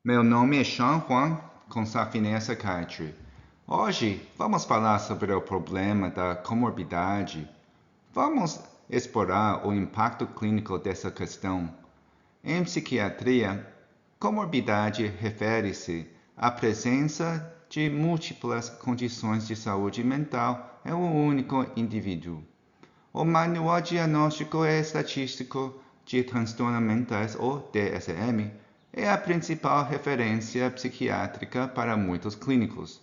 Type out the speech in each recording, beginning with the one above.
Meu nome é Sean Huang, com Safina Psychiatry. Hoje vamos falar sobre o problema da comorbidade. Vamos explorar o impacto clínico dessa questão. Em psiquiatria, comorbidade refere-se à presença de múltiplas condições de saúde mental em um único indivíduo. O Manual Diagnóstico e Estatístico de Transtornos Mentais, ou DSM, é a principal referência psiquiátrica para muitos clínicos.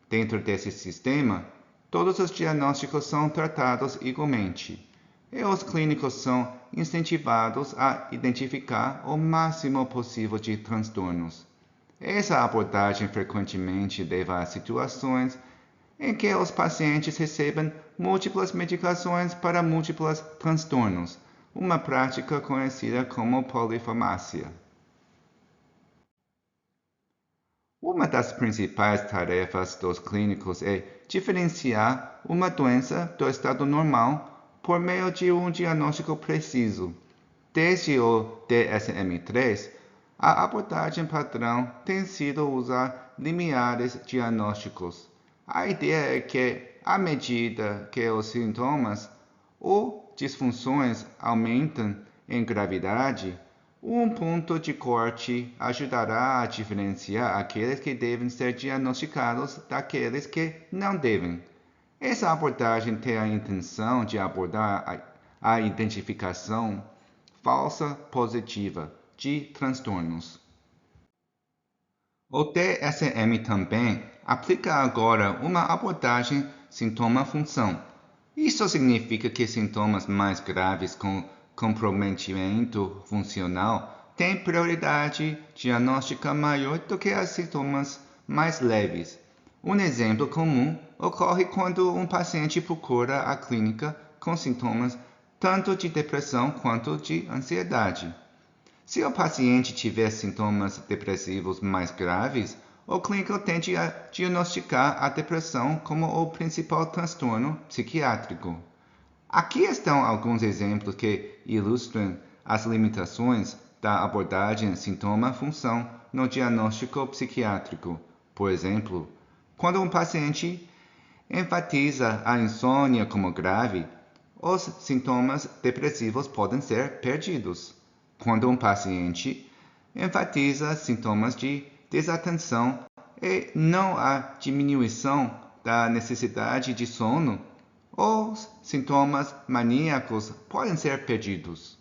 Dentro desse sistema, todos os diagnósticos são tratados igualmente, e os clínicos são incentivados a identificar o máximo possível de transtornos. Essa abordagem frequentemente leva a situações em que os pacientes recebem múltiplas medicações para múltiplos transtornos, uma prática conhecida como polifarmácia. Uma das principais tarefas dos clínicos é diferenciar uma doença do estado normal por meio de um diagnóstico preciso. Desde o DSM-3, a abordagem padrão tem sido usar limiares diagnósticos. A ideia é que, à medida que os sintomas ou disfunções aumentam em gravidade, um ponto de corte ajudará a diferenciar aqueles que devem ser diagnosticados daqueles que não devem. Essa abordagem tem a intenção de abordar a identificação falsa positiva de transtornos. O DSM também aplica agora uma abordagem sintoma-função. Isso significa que sintomas mais graves com comprometimento funcional têm prioridade diagnóstica maior do que os sintomas mais leves. Um exemplo comum ocorre quando um paciente procura a clínica com sintomas tanto de depressão quanto de ansiedade. Se o paciente tiver sintomas depressivos mais graves, o clínico tende a diagnosticar a depressão como o principal transtorno psiquiátrico. Aqui estão alguns exemplos que ilustram as limitações da abordagem sintoma-função no diagnóstico psiquiátrico. Por exemplo, quando um paciente enfatiza a insônia como grave, os sintomas depressivos podem ser perdidos. Quando um paciente enfatiza sintomas de desatenção e não a diminuição da necessidade de sono, os sintomas maníacos podem ser perdidos.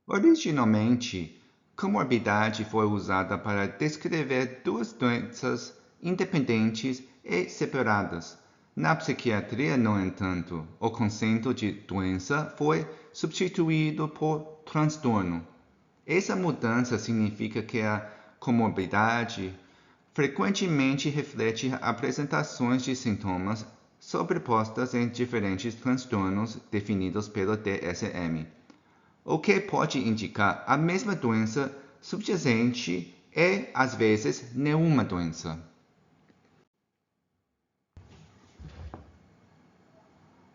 Originalmente, comorbidade foi usada para descrever duas doenças independentes e separadas. Na psiquiatria, no entanto, o conceito de doença foi substituído por transtorno. Essa mudança significa que a comorbidade frequentemente reflete apresentações de sintomas sobrepostas em diferentes transtornos definidos pelo DSM, o que pode indicar a mesma doença subjacente e, às vezes, nenhuma doença.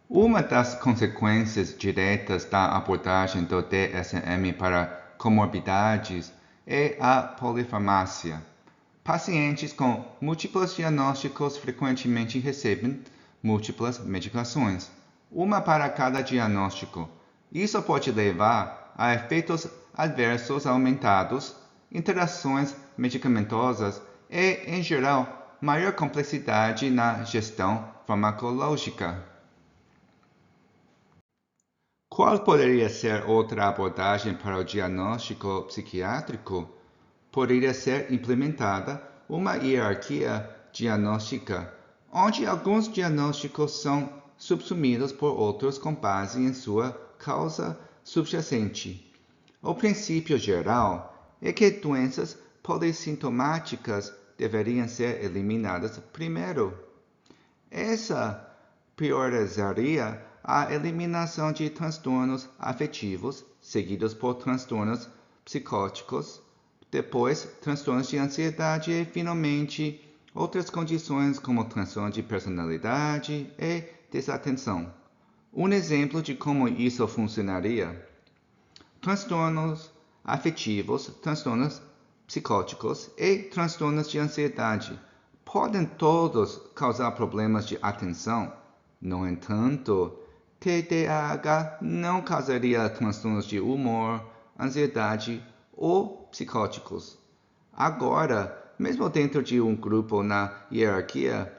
Uma das consequências diretas da abordagem do DSM para comorbidades é a polifarmácia. Pacientes com múltiplos diagnósticos frequentemente recebem múltiplas medicações, uma para cada diagnóstico. Isso pode levar a efeitos adversos aumentados, interações medicamentosas e, em geral, maior complexidade na gestão farmacológica. Qual poderia ser outra abordagem para o diagnóstico psiquiátrico? Poderia ser implementada uma hierarquia diagnóstica, onde alguns diagnósticos são subsumidos por outros com base em sua causa subjacente. O princípio geral é que doenças polissintomáticas deveriam ser eliminadas primeiro. Essa priorizaria a eliminação de transtornos afetivos, seguidos por transtornos psicóticos, depois transtornos de ansiedade e, finalmente, outras condições como transtorno de personalidade e desatenção. Um exemplo de como isso funcionaria: transtornos afetivos, transtornos psicóticos e transtornos de ansiedade podem todos causar problemas de atenção. No entanto, TDAH não causaria transtornos de humor, ansiedade ou psicóticos. Agora, mesmo dentro de um grupo na hierarquia,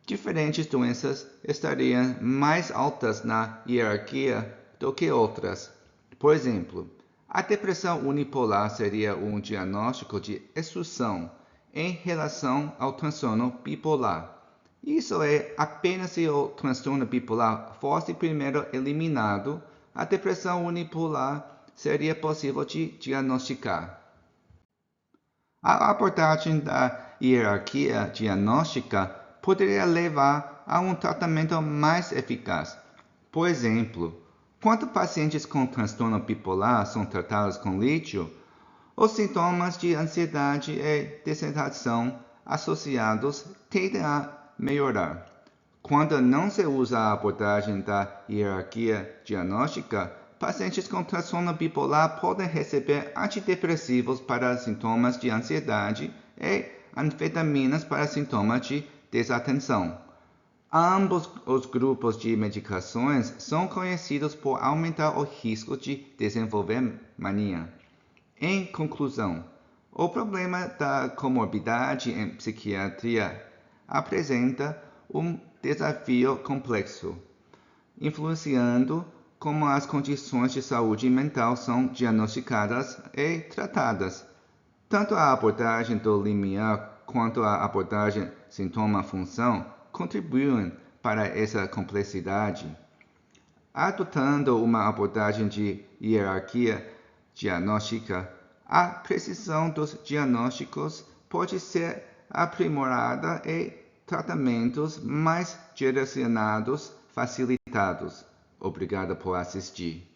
diferentes doenças estariam mais altas na hierarquia do que outras. Por exemplo, a depressão unipolar seria um diagnóstico de exceção em relação ao transtorno bipolar. Isso é, apenas se o transtorno bipolar fosse primeiro eliminado, a depressão unipolar seria possível de diagnosticar. A abordagem da hierarquia diagnóstica poderia levar a um tratamento mais eficaz. Por exemplo, quando pacientes com transtorno bipolar são tratados com lítio, os sintomas de ansiedade e desorientação associados tendem a melhorar. Quando não se usa a abordagem da hierarquia diagnóstica, pacientes com transtorno bipolar podem receber antidepressivos para sintomas de ansiedade e anfetaminas para sintomas de desatenção. Ambos os grupos de medicações são conhecidos por aumentar o risco de desenvolver mania. Em conclusão, o problema da comorbidade em psiquiatria apresenta um desafio complexo, influenciando como as condições de saúde mental são diagnosticadas e tratadas. Tanto a abordagem do limiar quanto a abordagem sintoma-função contribuem para essa complexidade. Adotando uma abordagem de hierarquia diagnóstica, a precisão dos diagnósticos pode ser aprimorada e tratamentos mais direcionados facilitados. Obrigado por assistir.